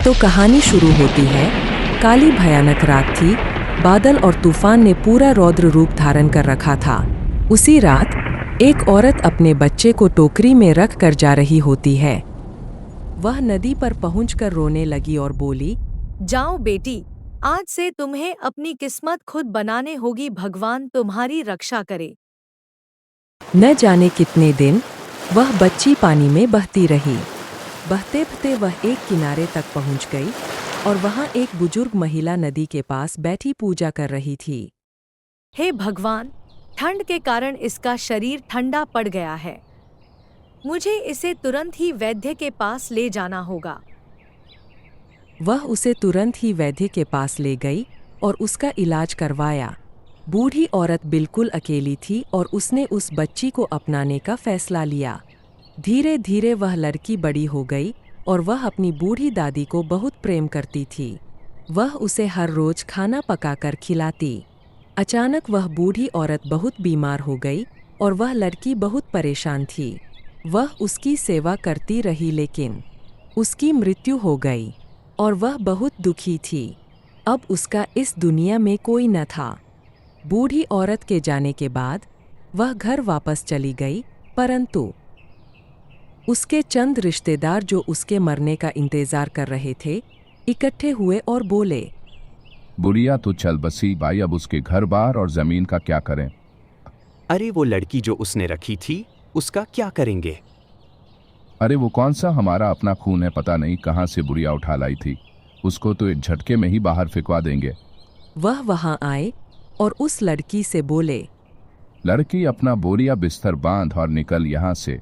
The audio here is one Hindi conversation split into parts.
तो कहानी शुरू होती है। काली भयानक रात थी। बादल और तूफान ने पूरा रौद्र रूप धारण कर रखा था। उसी रात एक औरत अपने बच्चे को टोकरी में रख कर जा रही होती है। वह नदी पर पहुंचकर रोने लगी और बोली, जाओ बेटी, आज से तुम्हें अपनी किस्मत खुद बनाने होगी, भगवान तुम्हारी रक्षा करे। न जाने कितने दिन वह बच्ची पानी में बहती रही। बहते बहते वह एक किनारे तक पहुंच गई और वहां एक बुजुर्ग महिला नदी के पास बैठी पूजा कर रही थी। हे भगवान, ठंड के कारण इसका शरीर ठंडा पड़ गया है। मुझे इसे तुरंत ही वैद्य के पास ले जाना होगा। वह उसे तुरंत ही वैद्य के पास ले गई और उसका इलाज करवाया। बूढ़ी औरत बिल्कुल अकेली थी और उसने उस बच्ची को अपनाने का फैसला लिया। धीरे धीरे वह लड़की बड़ी हो गई और वह अपनी बूढ़ी दादी को बहुत प्रेम करती थी। वह उसे हर रोज खाना पकाकर खिलाती। अचानक वह बूढ़ी औरत बहुत बीमार हो गई और वह लड़की बहुत परेशान थी। वह उसकी सेवा करती रही लेकिन उसकी मृत्यु हो गई और वह बहुत दुखी थी। अब उसका इस दुनिया में कोई न था। बूढ़ी औरत के जाने के बाद वह घर वापस चली गई, परंतु उसके चंद रिश्तेदार जो उसके मरने का इंतजार कर रहे थे, इकट्ठे हुए और बोले, बुढ़िया तो चल बसी भाई, अब उसके घर बार और जमीन का क्या करें? अरे वो लड़की जो उसने रखी थी, उसका क्या करेंगे? अरे वो कौन सा हमारा अपना खून है, पता नहीं कहाँ से बुढ़िया उठा लाई थी। उसको तो एक झटके में ही बाहर फेंकवा देंगे। वह वहां आए और उस लड़की से बोले, लड़की अपना बोरिया बिस्तर बांध और निकल यहाँ से।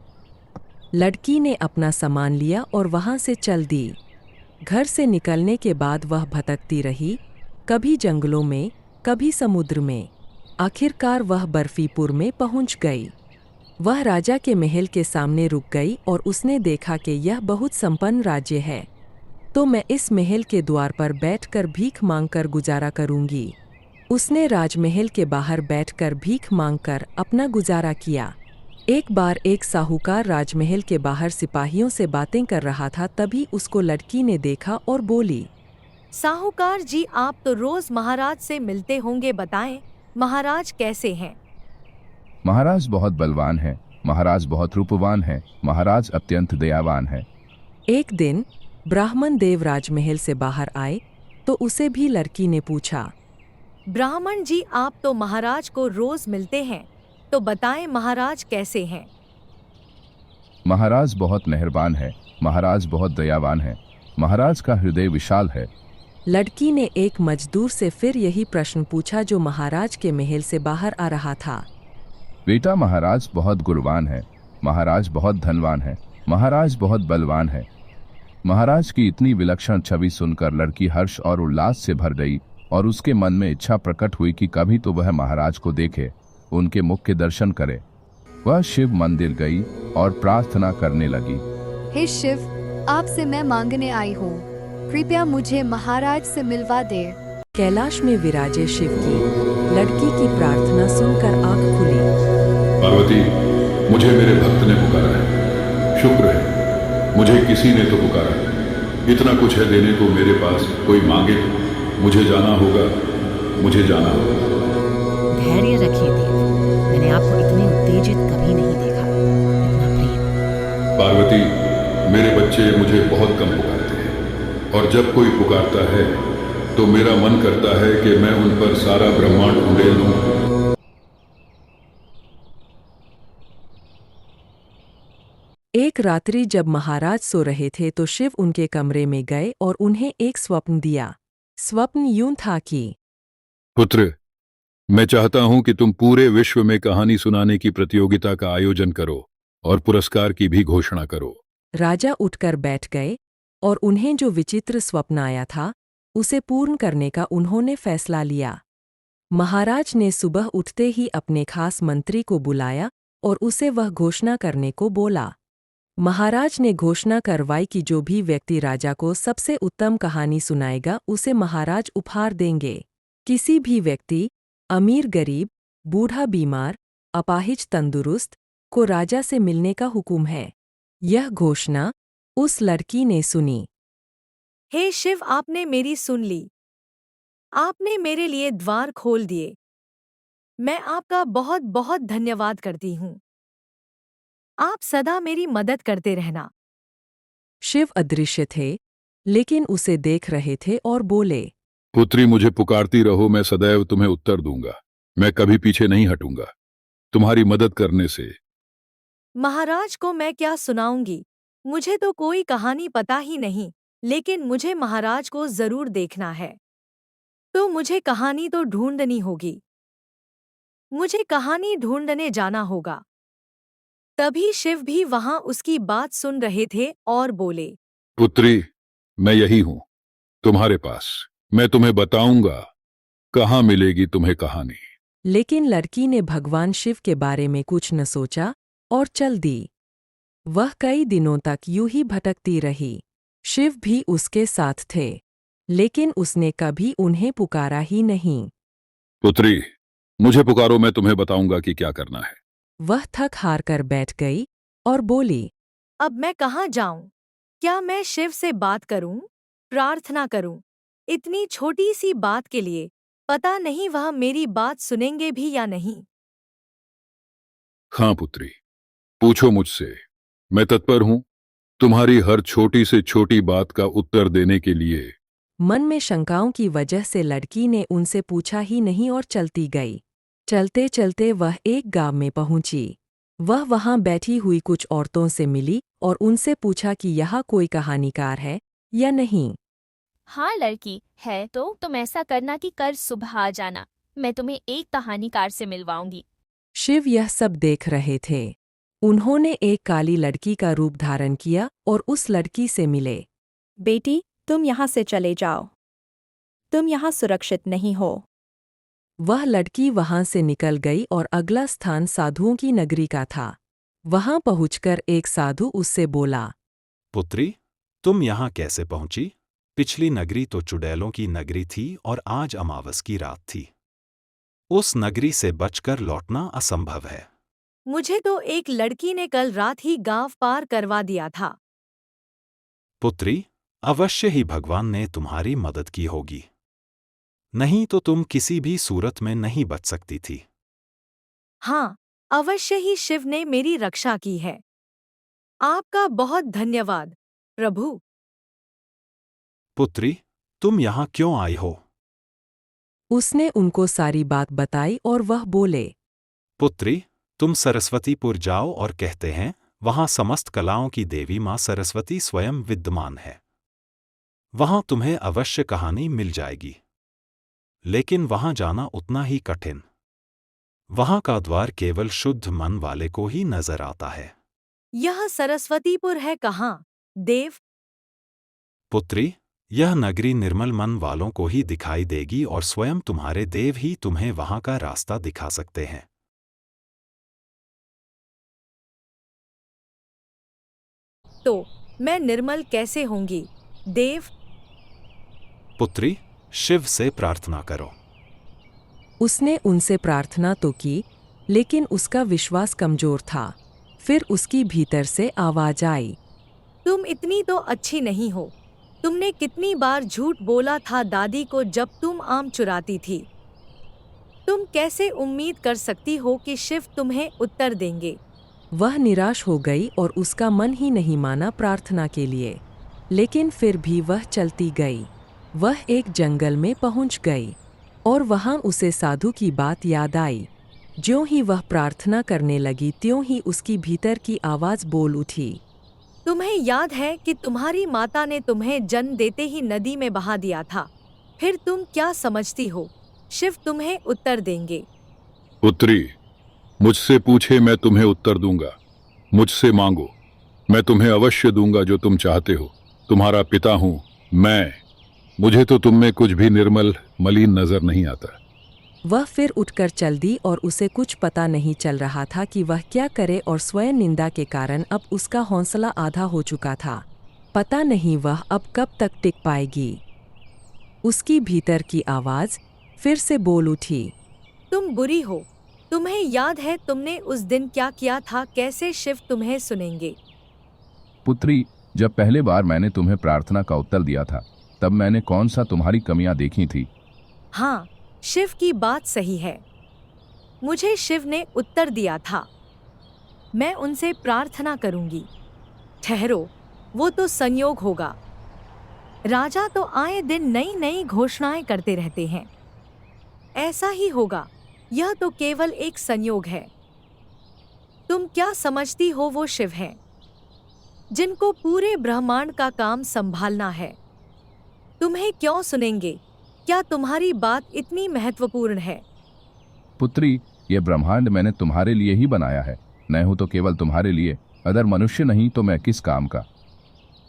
लड़की ने अपना सामान लिया और वहां से चल दी। घर से निकलने के बाद वह भटकती रही, कभी जंगलों में, कभी समुद्र में। आखिरकार वह बर्फीपुर में पहुंच गई। वह राजा के महल के सामने रुक गई और उसने देखा कि यह बहुत संपन्न राज्य है, तो मैं इस महल के द्वार पर बैठकर भीख मांगकर गुजारा करूंगी। उसने राजमहल के बाहर बैठकर भीख मांगकर अपना गुजारा किया। एक बार एक साहूकार राजमहल के बाहर सिपाहियों से बातें कर रहा था, तभी उसको लड़की ने देखा और बोली, साहूकार जी, आप तो रोज महाराज से मिलते होंगे, बताएं महाराज कैसे हैं? महाराज बहुत बलवान है, महाराज बहुत रूपवान है, महाराज अत्यंत दयावान है। एक दिन ब्राह्मण देव राजमहल से बाहर आए तो उसे भी लड़की ने पूछा, ब्राह्मण जी, आप तो महाराज को रोज मिलते हैं, तो बताएं महाराज कैसे हैं? महाराज बहुत मेहरबान है, महाराज बहुत दयावान है, महाराज का हृदय विशाल है। लड़की ने एक मजदूर से फिर यही प्रश्न पूछा जो महाराज के महल से बाहर आ रहा था। बेटा, महाराज बहुत गुणवान है, महाराज बहुत धनवान है, महाराज बहुत बलवान है। महाराज की इतनी विलक्षण छवि सुनकर लड़की हर्ष और उल्लास से भर गई और उसके मन में इच्छा प्रकट हुई कि कभी तो वह महाराज को देखे, उनके मुख के दर्शन करे। वह शिव मंदिर गई और प्रार्थना करने लगी, हे शिव, आपसे मैं मांगने आई हूँ, कृपया मुझे महाराज से मिलवा दे। कैलाश में विराजे शिव की लड़की की प्रार्थना सुनकर आंख खुली। पार्वती, मुझे मेरे भक्त ने पुकारा है। शुक्र है, मुझे किसी ने तो पुकारा है। इतना कुछ है देने को मेरे पास, कोई मांगे। मुझे जाना होगा, मुझे जाना होगा। धैर्य रखिए देव, मैंने आपको इतने उत्तेजित कभी नहीं देखा, इतना प्रेम। पार्वती, मेरे बच्चे मुझे बहुत कम पुकारते हैं और जब कोई पुकारता है तो मेरा मन करता है कि मैं उन पर सारा ब्रह्मांड उड़ेल दूं। एक रात्रि जब महाराज सो रहे थे तो शिव उनके कमरे में गए और उन्हें एक स्वप्न दिया। स्वप्न यूं था कि, पुत्र, मैं चाहता हूं कि तुम पूरे विश्व में कहानी सुनाने की प्रतियोगिता का आयोजन करो और पुरस्कार की भी घोषणा करो। राजा उठकर बैठ गए और उन्हें जो विचित्र स्वप्न आया था उसे पूर्ण करने का उन्होंने फैसला लिया। महाराज ने सुबह उठते ही अपने खास मंत्री को बुलाया और उसे वह घोषणा करने को बोला। महाराज ने घोषणा करवाई कि जो भी व्यक्ति राजा को सबसे उत्तम कहानी सुनाएगा उसे महाराज उपहार देंगे। किसी भी व्यक्ति, अमीर गरीब, बूढ़ा बीमार, अपाहिज तंदुरुस्त, को राजा से मिलने का हुक्म है। यह घोषणा उस लड़की ने सुनी। हे शिव, आपने मेरी सुन ली। आपने मेरे लिए द्वार खोल दिए। मैं आपका बहुत बहुत धन्यवाद करती हूँ। आप सदा मेरी मदद करते रहना। शिव अदृश्य थे, लेकिन उसे देख रहे थे और बोले, पुत्री, मुझे पुकारती रहो, मैं सदैव तुम्हें उत्तर दूंगा। मैं कभी पीछे नहीं हटूंगा तुम्हारी मदद करने से। महाराज को मैं क्या सुनाऊंगी? मुझे तो कोई कहानी पता ही नहीं, लेकिन मुझे महाराज को जरूर देखना है। तो मुझे कहानी तो ढूंढनी होगी। मुझे कहानी ढूंढने जाना होगा। तभी शिव भी वहां उसकी बात सुन रहे थे और बोले, पुत्री, मैं यही हूं तुम्हारे पास। मैं तुम्हें बताऊंगा कहाँ मिलेगी तुम्हें कहानी। लेकिन लड़की ने भगवान शिव के बारे में कुछ न सोचा और चल दी। वह कई दिनों तक यूं ही भटकती रही। शिव भी उसके साथ थे, लेकिन उसने कभी उन्हें पुकारा ही नहीं। पुत्री, मुझे पुकारो, मैं तुम्हें बताऊंगा कि क्या करना है। वह थक हार कर बैठ गई और बोली, अब मैं कहाँ जाऊं? क्या मैं शिव से बात करूं, प्रार्थना करूं? इतनी छोटी सी बात के लिए पता नहीं वह मेरी बात सुनेंगे भी या नहीं। हाँ पुत्री, पूछो मुझसे, मैं तत्पर हूं तुम्हारी हर छोटी से छोटी बात का उत्तर देने के लिए। मन में शंकाओं की वजह से लड़की ने उनसे पूछा ही नहीं और चलती गई। चलते चलते वह एक गांव में पहुंची। वह वहां बैठी हुई कुछ औरतों से मिली और उनसे पूछा कि यहाँ कोई कहानीकार है या नहीं। हाँ लड़की है, तो तुम ऐसा करना कि कल सुबह आ जाना। मैं तुम्हें एक कहानीकार से मिलवाऊंगी। शिव यह सब देख रहे थे। उन्होंने एक काली लड़की का रूप धारण किया और उस लड़की से मिले। बेटी, तुम यहाँ से चले जाओ। तुम यहाँ सुरक्षित नहीं हो। वह लड़की वहां से निकल गई और अगला स्थान साधुओं की नगरी का था। वहां पहुंचकर एक साधु उससे बोला, पुत्री, तुम यहाँ कैसे पहुंची? पिछली नगरी तो चुड़ैलों की नगरी थी और आज अमावस की रात थी। उस नगरी से बचकर लौटना असंभव है। मुझे तो एक लड़की ने कल रात ही गांव पार करवा दिया था। पुत्री, अवश्य ही भगवान ने तुम्हारी मदद की होगी, नहीं तो तुम किसी भी सूरत में नहीं बच सकती थी। हाँ, अवश्य ही शिव ने मेरी रक्षा की है। आपका बहुत धन्यवाद प्रभु। पुत्री, तुम यहाँ क्यों आई हो? उसने उनको सारी बात बताई और वह बोले, पुत्री, तुम सरस्वतीपुर जाओ और कहते हैं वहां समस्त कलाओं की देवी मां सरस्वती स्वयं विद्यमान है। वहां तुम्हें अवश्य कहानी मिल जाएगी, लेकिन वहां जाना उतना ही कठिन। वहां का द्वार केवल शुद्ध मन वाले को ही नजर आता है। यह सरस्वतीपुर है कहाँ, देव? पुत्री, यह नगरी निर्मल मन वालों को ही दिखाई देगी और स्वयं तुम्हारे देव ही तुम्हें वहां का रास्ता दिखा सकते हैं। तो मैं निर्मल कैसे होंगी, देव? पुत्री, शिव से प्रार्थना करो। उसने उनसे प्रार्थना तो की, लेकिन उसका विश्वास कमजोर था। फिर उसकी भीतर से आवाज आई, तुम इतनी तो अच्छी नहीं हो। तुमने कितनी बार झूठ बोला था दादी को जब तुम आम चुराती थी। तुम कैसे उम्मीद कर सकती हो कि शिव तुम्हें उत्तर देंगे? वह निराश हो गई और उसका मन ही नहीं माना प्रार्थना के लिए। लेकिन फिर भी वह चलती गई। वह एक जंगल में पहुंच गई और वहां उसे साधु की बात याद आई। ज्यों ही वह प्रार्थना करने लगी त्यों ही उसकी भीतर की आवाज बोल उठी, तुम्हें याद है कि तुम्हारी माता ने तुम्हें जन्म देते ही नदी में बहा दिया था। फिर तुम क्या समझती हो शिव तुम्हें उत्तर देंगे? पुत्री, मुझसे पूछे, मैं तुम्हें उत्तर दूंगा। मुझसे मांगो, मैं तुम्हें अवश्य दूंगा जो तुम चाहते हो। तुम्हारा पिता हूं मैं। मुझे तो तुम में कुछ भी निर्मल मलिन नजर नहीं आता। वह फिर उठकर चल दी और उसे कुछ पता नहीं चल रहा था कि वह क्या करे और स्वयं निंदा के कारण अब उसका हौसला आधा हो चुका था। पता नहीं वह अब कब तक टिक पाएगी। उसकी भीतर की आवाज फिर से बोल उठी, तुम बुरी हो। तुम्हें याद है तुमने उस दिन क्या किया था? कैसे शिव तुम्हें सुनेंगे? पुत्री, जब पहले बार मैंने तुम्हें प्रार्थना का उत्तर दिया था, तब मैंने कौन सा तुम्हारी कमियां देखी थी? हाँ, शिव की बात सही है। मुझे शिव ने उत्तर दिया था। मैं उनसे प्रार्थना करूंगी। ठहरो, वो तो संयोग होगा। राजा तो आए दिन नई नई घोषणाएं करते रहते हैं। ऐसा ही होगा। यह तो केवल एक संयोग है। तुम क्या समझती हो वो शिव हैं, जिनको पूरे ब्रह्मांड का काम संभालना है। तुम्हें क्यों सुनेंगे? क्या तुम्हारी बात इतनी महत्वपूर्ण है? पुत्री, ये ब्रह्मांड मैंने तुम्हारे लिए ही बनाया है। मैं हूं तो केवल तुम्हारे लिए। अगर मनुष्य नहीं तो मैं किस काम का?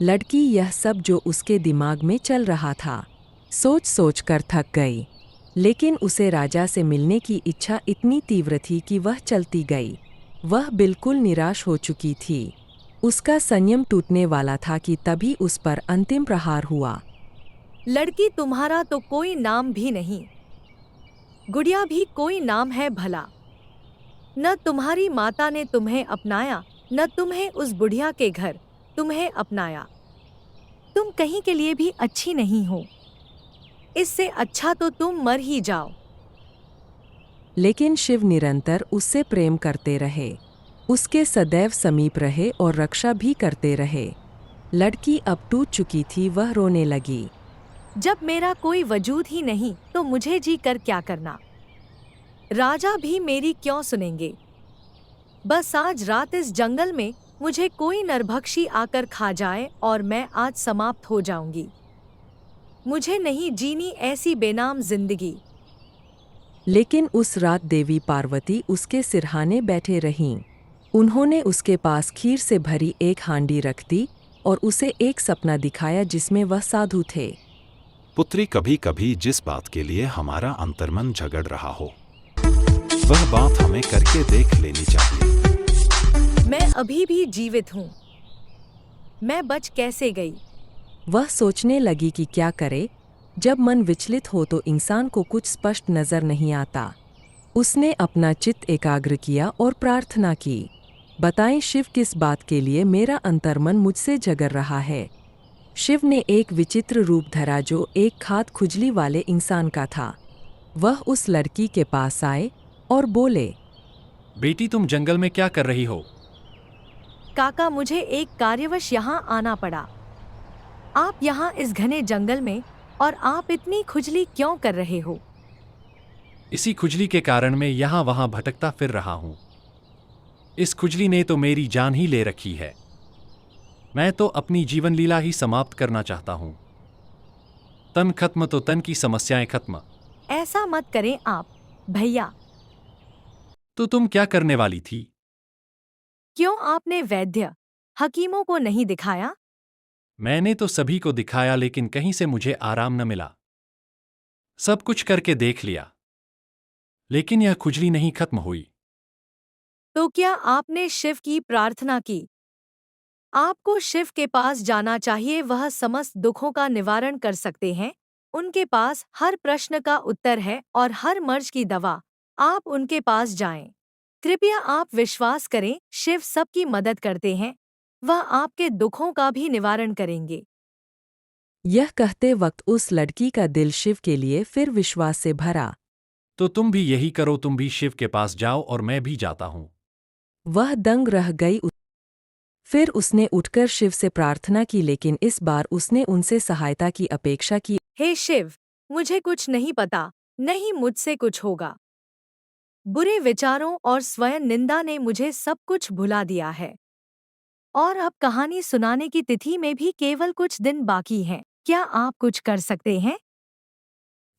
लड़की यह सब जो उसके दिमाग में चल रहा था सोच सोच कर थक गई, लेकिन उसे राजा से मिलने की इच्छा इतनी तीव्र थी कि वह चलती गई। वह बिल्कुल निराश हो चुकी थी। उसका संयम टूटने वाला था कि तभी उस पर अंतिम प्रहार हुआ। लड़की, तुम्हारा तो कोई नाम भी नहीं। गुड़िया भी कोई नाम है भला। न तुम्हारी माता ने तुम्हें अपनाया, न तुम्हें उस बुढ़िया के घर तुम्हें अपनाया। तुम कहीं के लिए भी अच्छी नहीं हो। इससे अच्छा तो तुम मर ही जाओ। लेकिन शिव निरंतर उससे प्रेम करते रहे, उसके सदैव समीप रहे और रक्षा भी करते रहे। लड़की अब टूट चुकी थी, वह रोने लगी। जब मेरा कोई वजूद ही नहीं तो मुझे जी कर क्या करना? राजा भी मेरी क्यों सुनेंगे? बस आज रात इस जंगल में मुझे कोई नरभक्षी आकर खा जाए और मैं आज समाप्त हो जाऊंगी। मुझे नहीं जीनी ऐसी बेनाम जिंदगी। लेकिन उस रात देवी पार्वती उसके सिरहाने बैठे रहीं। उन्होंने उसके पास खीर से भरी एक हांडी रख दी और उसे एक सपना दिखाया जिसमें वह साधु थे। पुत्री, कभी कभी जिस बात के लिए हमारा अंतर्मन झगड़ रहा हो वह बात हमें करके देख लेनी चाहिए। मैं अभी भी जीवित हूँ। मैं बच कैसे गई? वह सोचने लगी कि क्या करे। जब मन विचलित हो तो इंसान को कुछ स्पष्ट नजर नहीं आता। उसने अपना चित्त एकाग्र किया और प्रार्थना की, बताएं शिव, किस बात के लिए मेरा अंतर्मन मुझसे झगड़ रहा है। शिव ने एक विचित्र रूप धरा जो एक खाद खुजली वाले इंसान का था। वह उस लड़की के पास आए और बोले, बेटी, तुम जंगल में क्या कर रही हो? काका, मुझे एक कार्यवश यहाँ आना पड़ा। आप यहाँ इस घने जंगल में, और आप इतनी खुजली क्यों कर रहे हो? इसी खुजली के कारण मैं यहाँ वहाँ भटकता फिर रहा हूँ। इस खुजली ने तो मेरी जान ही ले रखी है। मैं तो अपनी जीवन लीला ही समाप्त करना चाहता हूँ। तन खत्म तो तन की समस्याएं खत्म। ऐसा मत करें आप भैया। तो तुम क्या करने वाली थी? क्यों आपने वैद्य हकीमों को नहीं दिखाया? मैंने तो सभी को दिखाया, लेकिन कहीं से मुझे आराम न मिला। सब कुछ करके देख लिया, लेकिन यह खुजली नहीं खत्म हुई। तो क्या आपने शिव की प्रार्थना की? आपको शिव के पास जाना चाहिए, वह समस्त दुखों का निवारण कर सकते हैं। उनके पास हर प्रश्न का उत्तर है और हर मर्ज की दवा। आप उनके पास जाएं। कृपया आप विश्वास करें, शिव सबकी मदद करते हैं। वह आपके दुखों का भी निवारण करेंगे। यह कहते वक्त उस लड़की का दिल शिव के लिए फिर विश्वास से भरा। तो तुम भी यही करो, तुम भी शिव के पास जाओ और मैं भी जाता हूँ। वह दंग रह गई। फिर उसने उठकर शिव से प्रार्थना की, लेकिन इस बार उसने उनसे सहायता की अपेक्षा की। हे शिव, मुझे कुछ नहीं पता, नहीं मुझसे कुछ होगा। बुरे विचारों और स्वयं निंदा ने मुझे सब कुछ भुला दिया है। और अब कहानी सुनाने की तिथि में भी केवल कुछ दिन बाकी हैं। क्या आप कुछ कर सकते हैं?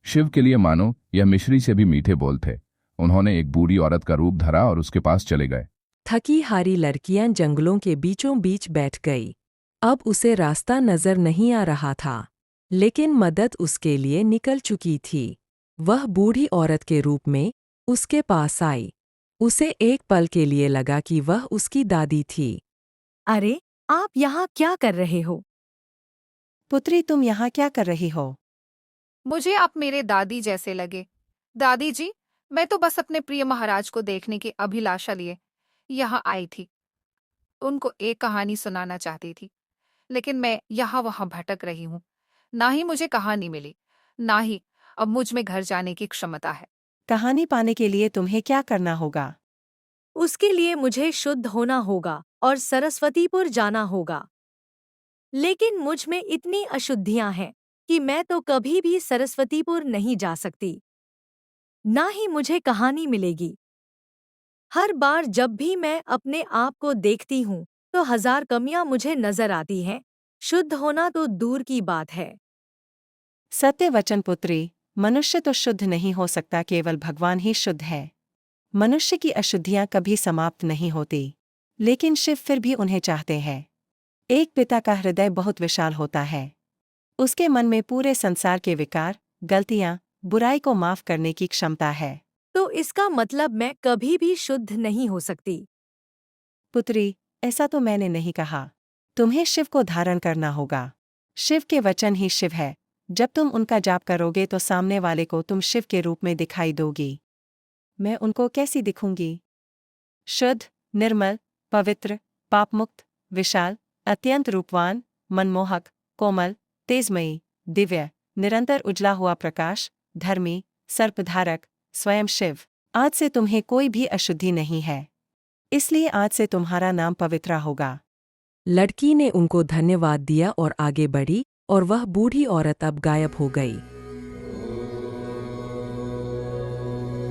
शिव के लिए मानो यह मिश्री से भी मीठे बोल थे। उन्होंने एक बूढ़ी औरत का रूप धरा और उसके पास चले गए। थकी हारी लड़कियां जंगलों के बीचों बीच बैठ गई। अब उसे रास्ता नजर नहीं आ रहा था, लेकिन मदद उसके लिए निकल चुकी थी। वह बूढ़ी औरत के रूप में उसके पास आई। उसे एक पल के लिए लगा कि वह उसकी दादी थी। अरे, आप यहाँ क्या कर रहे हो? पुत्री, तुम यहाँ क्या कर रही हो? मुझे आप मेरे दादी जैसे लगे। दादी जी, मैं तो बस अपने प्रिय महाराज को देखने की अभिलाषा लिए यहाँ आई थी। उनको एक कहानी सुनाना चाहती थी, लेकिन मैं यहाँ वहाँ भटक रही हूँ। ना ही मुझे कहानी मिली, ना ही अब मुझ में घर जाने की क्षमता है। कहानी पाने के लिए तुम्हें क्या करना होगा? उसके लिए मुझे शुद्ध होना होगा और सरस्वतीपुर जाना होगा। लेकिन मुझ में इतनी अशुद्धियां हैं कि मैं तो कभी भी सरस्वतीपुर नहीं जा सकती। ना ही मुझे कहानी मिलेगी। हर बार जब भी मैं अपने आप को देखती हूँ तो 1000 कमियां मुझे नजर आती हैं। शुद्ध होना तो दूर की बात है। सत्य वचन पुत्री, मनुष्य तो शुद्ध नहीं हो सकता, केवल भगवान ही शुद्ध है। मनुष्य की अशुद्धियां कभी समाप्त नहीं होती, लेकिन शिव फिर भी उन्हें चाहते हैं। एक पिता का हृदय बहुत विशाल होता है। उसके मन में पूरे संसार के विकार, गलतियां, बुराई को माफ करने की क्षमता है। तो इसका मतलब मैं कभी भी शुद्ध नहीं हो सकती। पुत्री, ऐसा तो मैंने नहीं कहा। तुम्हें शिव को धारण करना होगा। शिव के वचन ही शिव है। जब तुम उनका जाप करोगे तो सामने वाले को तुम शिव के रूप में दिखाई दोगी। मैं उनको कैसी दिखूंगी? शुद्ध, निर्मल, पवित्र, पापमुक्त, विशाल, अत्यंत रूपवान, मनमोहक, कोमल, तेजमयी, दिव्य, निरंतर उजला हुआ प्रकाश, धर्मी, सर्पधारक, स्वयं शिव। आज से तुम्हें कोई भी अशुद्धि नहीं है, इसलिए आज से तुम्हारा नाम पवित्र होगा। लड़की ने उनको धन्यवाद दिया और आगे बढ़ी और वह बूढ़ी औरत अब गायब हो गई।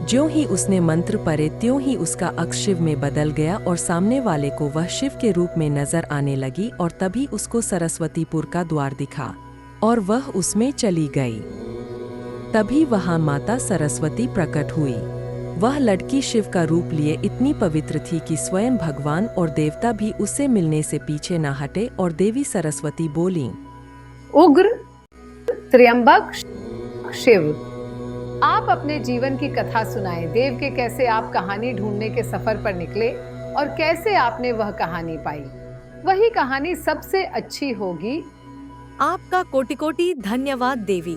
ज्यों ही उसने मंत्र पढ़े त्यों ही उसका अक्स शिव में बदल गया और सामने वाले को वह शिव के रूप में नजर आने लगी और तभी उसको सरस्वतीपुर का द्वार दिखा और वह उसमें चली गई। तभी वहां माता सरस्वती प्रकट हुई। वह लड़की शिव का रूप लिए इतनी पवित्र थी कि स्वयं भगवान और देवता भी उससे मिलने से पीछे न हटे और देवी सरस्वती बोलीं, उग्र त्र्यंबक शिव, आप अपने जीवन की कथा सुनाएं। देव के कैसे आप कहानी ढूंढने के सफर पर निकले और कैसे आपने वह कहानी पाई। वही कहानी सबसे अच्छी होगी। आपका कोटि कोटि धन्यवाद देवी।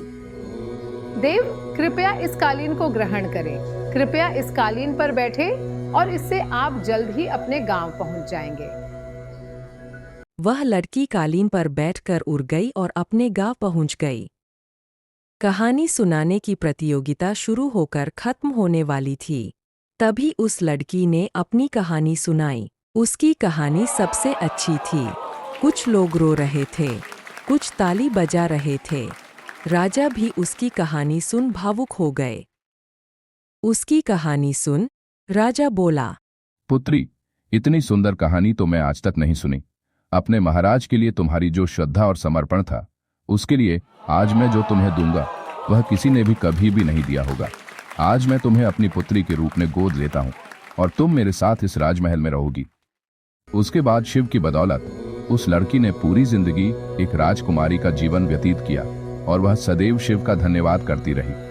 देव, कृपया इस कालीन को ग्रहण करें। कृपया इस कालीन पर बैठे और इससे आप जल्द ही अपने गांव पहुंच जाएंगे। वह लड़की कालीन पर बैठकर उड़ गई और अपने गांव पहुंच गई। कहानी सुनाने की प्रतियोगिता शुरू होकर खत्म होने वाली थी। तभी उस लड़की ने अपनी कहानी सुनाई। उसकी कहानी सबसे अच्छी थी। कुछ लोग रो रहे थे, कुछ ताली बजा रहे थे। राजा भी उसकी कहानी सुन भावुक हो गए। उसकी कहानी सुन राजा बोला, पुत्री, इतनी सुंदर कहानी तो मैं आज तक नहीं सुनी। अपने महाराज के लिए तुम्हारी जो श्रद्धा और समर्पण था, उसके लिए आज मैं जो तुम्हें दूंगा वह किसी ने भी कभी भी नहीं दिया होगा। आज मैं तुम्हें अपनी पुत्री के रूप में गोद लेता हूँ और तुम मेरे साथ इस राजमहल में रहोगी। उसके बाद शिव की बदौलत उस लड़की ने पूरी जिंदगी एक राजकुमारी का जीवन व्यतीत किया और वह सदैव शिव का धन्यवाद करती रही।